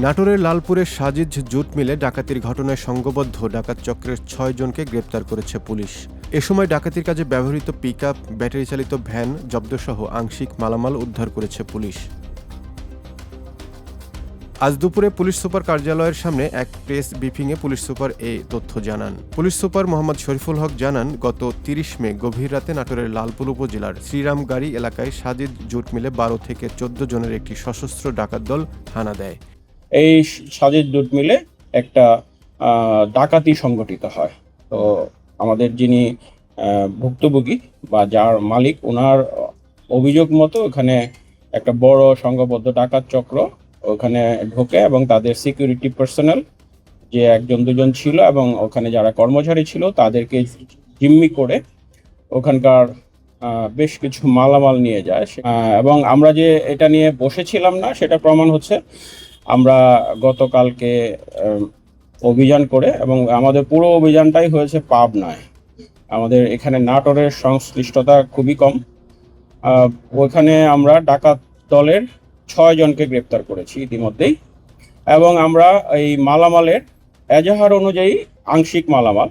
নাটোরের লালপুরের সাজিদ জুট মিলে ডাকাতির ঘটনায় সংঘবদ্ধ ডাকাত চক্রের ৬ জনকে গ্রেপ্তার করেছে পুলিশ। এ সময় ডাকাতির কাজে ব্যবহৃত পিকআপ, ব্যাটারি চালিত ভ্যান জব্দসহ আংশিক মালামাল উদ্ধার করেছে পুলিশ। আজ দুপুরে পুলিশ সুপার কার্যালয়ের সামনে এক প্রেস ব্রিফিংয়ে পুলিশ সুপার এ তথ্য জানান। পুলিশ সুপার মোহাম্মদ শরীফুল হক জানান, গত ৩০ মে গভীর রাতে নাটোরের লালপুর উপজেলার শ্রীরামগাড়ি এলাকায় সাজিদ জুট মিলে ১২ থেকে ১৪ জনের একটি সশস্ত্র ডাকাত দল হানা দেয়। এই সাজিদ জুট মিলে একটা ডাকাতি সংগঠিত হয়। তো আমাদের যিনি ভুক্তভোগী বা যার মালিক, ওনার অভিযোগ মতো ওখানে একটা বড় সংঘবদ্ধ ডাকাত চক্র ওখানে ঢোকে এবং তাদের সিকিউরিটি পার্সোনাল যে একজন দুজন ছিল এবং ওখানে যারা কর্মচারী ছিল তাদেরকে জিম্মি করে ওখানকার বেশ কিছু মালামাল নিয়ে যায়। এবং আমরা যে এটা নিয়ে বসেছিলাম না সেটা প্রমাণ হচ্ছে, আমরা গতকালকে অভিযান করে, এবং আমাদের পুরো অভিযানটাই হয়েছে পাবনায়। আমাদের এখানে নাটোরের সংশ্লিষ্টতা খুবই কম। ওইখানে আমরা ডাকাত দলের ৬ জনকে গ্রেপ্তার করেছি ইতিমধ্যেই, এবং আমরা এই মালামালের এজাহার অনুযায়ী আংশিক মালামাল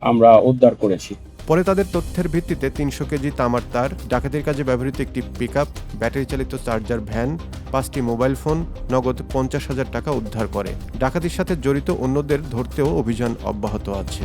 আমরা উদ্ধার করেছি। পরে তাদের তথ্যের ভিত্তিতে ৩০০ কেজি তামার তার, ডাকাতির কাজে ব্যবহৃত একটি পিকআপ, ব্যাটারি চালিত চার্জার ভ্যান, ৫টি মোবাইল ফোন, নগদ ৫০,০০০ টাকা উদ্ধার করে। ডাকাতির সাথে জড়িত অন্যদের ধরতেও অভিযান অব্যাহত আছে।